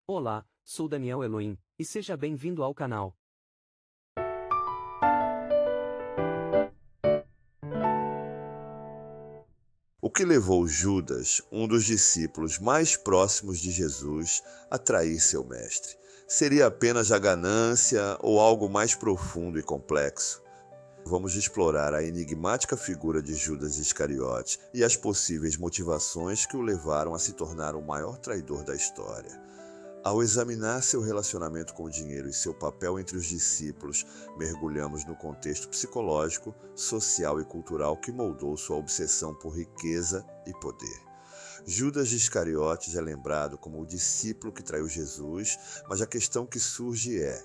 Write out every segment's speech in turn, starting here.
Olá, sou Daniel Elohim, e seja bem-vindo ao canal. O que levou Judas, um dos discípulos mais próximos de Jesus, a trair seu mestre? Seria apenas a ganância ou algo mais profundo e complexo? Vamos explorar a enigmática figura de Judas Iscariotes e as possíveis motivações que o levaram a se tornar o maior traidor da história. Ao examinar seu relacionamento com o dinheiro e seu papel entre os discípulos, mergulhamos no contexto psicológico, social e cultural que moldou sua obsessão por riqueza e poder. Judas Iscariotes é lembrado como o discípulo que traiu Jesus, mas a questão que surge é: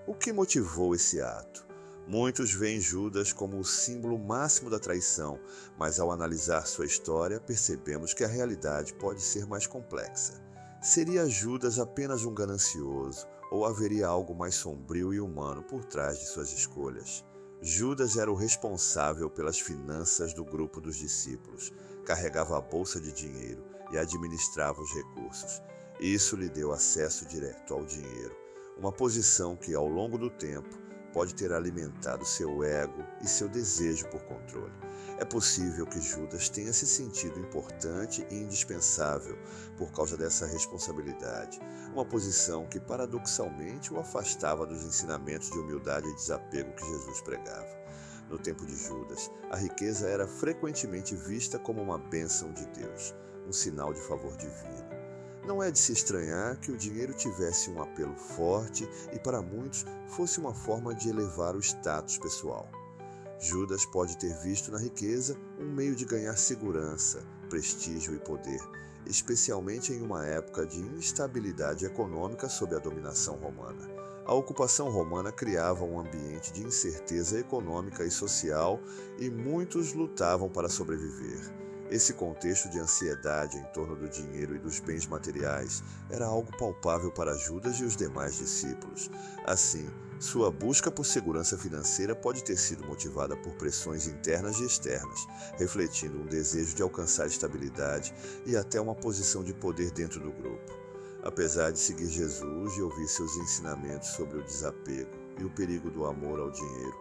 o que motivou esse ato? Muitos veem Judas como o símbolo máximo da traição, mas ao analisar sua história, percebemos que a realidade pode ser mais complexa. Seria Judas apenas um ganancioso, ou haveria algo mais sombrio e humano por trás de suas escolhas? Judas era o responsável pelas finanças do grupo dos discípulos, carregava a bolsa de dinheiro e administrava os recursos. Isso lhe deu acesso direto ao dinheiro, uma posição que, ao longo do tempo, pode ter alimentado seu ego e seu desejo por controle. É possível que Judas tenha se sentido importante e indispensável por causa dessa responsabilidade, uma posição que paradoxalmente o afastava dos ensinamentos de humildade e desapego que Jesus pregava. No tempo de Judas, a riqueza era frequentemente vista como uma bênção de Deus, um sinal de favor divino. Não é de se estranhar que o dinheiro tivesse um apelo forte e, para muitos, fosse uma forma de elevar o status pessoal. Judas pode ter visto na riqueza um meio de ganhar segurança, prestígio e poder, especialmente em uma época de instabilidade econômica sob a dominação romana. A ocupação romana criava um ambiente de incerteza econômica e social e muitos lutavam para sobreviver. Esse contexto de ansiedade em torno do dinheiro e dos bens materiais era algo palpável para Judas e os demais discípulos. Assim, sua busca por segurança financeira pode ter sido motivada por pressões internas e externas, refletindo um desejo de alcançar estabilidade e até uma posição de poder dentro do grupo. Apesar de seguir Jesus e ouvir seus ensinamentos sobre o desapego e o perigo do amor ao dinheiro,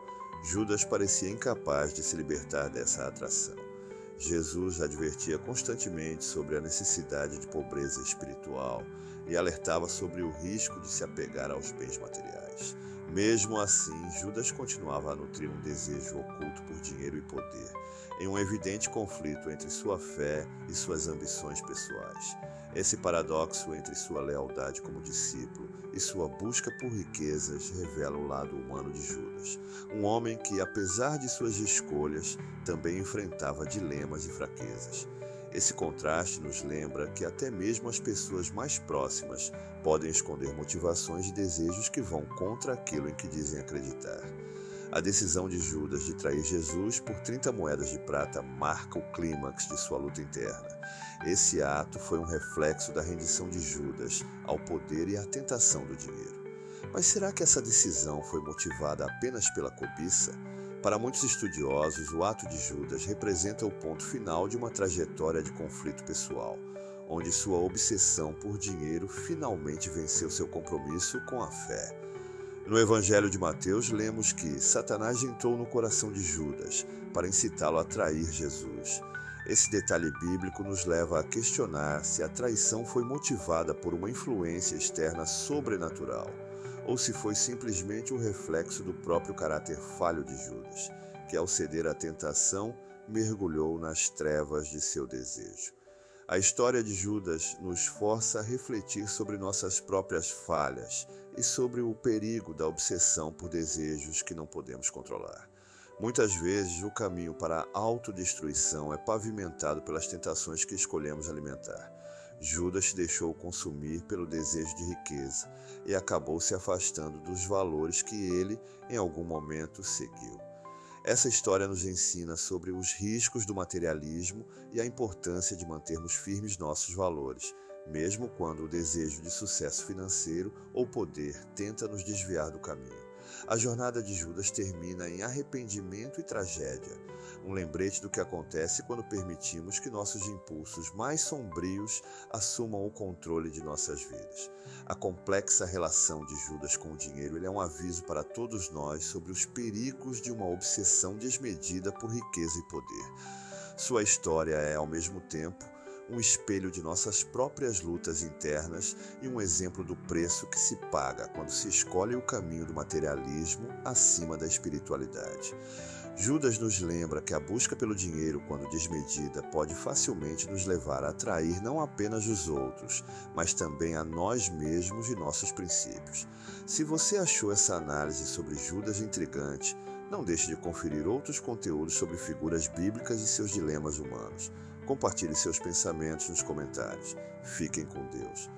Judas parecia incapaz de se libertar dessa atração. Jesus advertia constantemente sobre a necessidade de pobreza espiritual e alertava sobre o risco de se apegar aos bens materiais. Mesmo assim, Judas continuava a nutrir um desejo oculto por dinheiro e poder, em um evidente conflito entre sua fé e suas ambições pessoais. Esse paradoxo entre sua lealdade como discípulo e sua busca por riquezas revela o lado humano de Judas, um homem que, apesar de suas escolhas, também enfrentava dilemas e fraquezas. Esse contraste nos lembra que até mesmo as pessoas mais próximas podem esconder motivações e desejos que vão contra aquilo em que dizem acreditar. A decisão de Judas de trair Jesus por 30 moedas de prata marca o clímax de sua luta interna. Esse ato foi um reflexo da rendição de Judas ao poder e à tentação do dinheiro. Mas será que essa decisão foi motivada apenas pela cobiça? Para muitos estudiosos, o ato de Judas representa o ponto final de uma trajetória de conflito pessoal, onde sua obsessão por dinheiro finalmente venceu seu compromisso com a fé. No Evangelho de Mateus, lemos que Satanás entrou no coração de Judas para incitá-lo a trair Jesus. Esse detalhe bíblico nos leva a questionar se a traição foi motivada por uma influência externa sobrenatural, ou se foi simplesmente o reflexo do próprio caráter falho de Judas, que ao ceder à tentação, mergulhou nas trevas de seu desejo. A história de Judas nos força a refletir sobre nossas próprias falhas e sobre o perigo da obsessão por desejos que não podemos controlar. Muitas vezes, o caminho para a autodestruição é pavimentado pelas tentações que escolhemos alimentar. Judas se deixou consumir pelo desejo de riqueza e acabou se afastando dos valores que ele, em algum momento, seguiu. Essa história nos ensina sobre os riscos do materialismo e a importância de mantermos firmes nossos valores, mesmo quando o desejo de sucesso financeiro ou poder tenta nos desviar do caminho. A jornada de Judas termina em arrependimento e tragédia, um lembrete do que acontece quando permitimos que nossos impulsos mais sombrios assumam o controle de nossas vidas. A complexa relação de Judas com o dinheiro é um aviso para todos nós sobre os perigos de uma obsessão desmedida por riqueza e poder. Sua história é, ao mesmo tempo, um espelho de nossas próprias lutas internas e um exemplo do preço que se paga quando se escolhe o caminho do materialismo acima da espiritualidade. Judas nos lembra que a busca pelo dinheiro, quando desmedida, pode facilmente nos levar a trair não apenas os outros, mas também a nós mesmos e nossos princípios. Se você achou essa análise sobre Judas intrigante, não deixe de conferir outros conteúdos sobre figuras bíblicas e seus dilemas humanos. Compartilhe seus pensamentos nos comentários. Fiquem com Deus.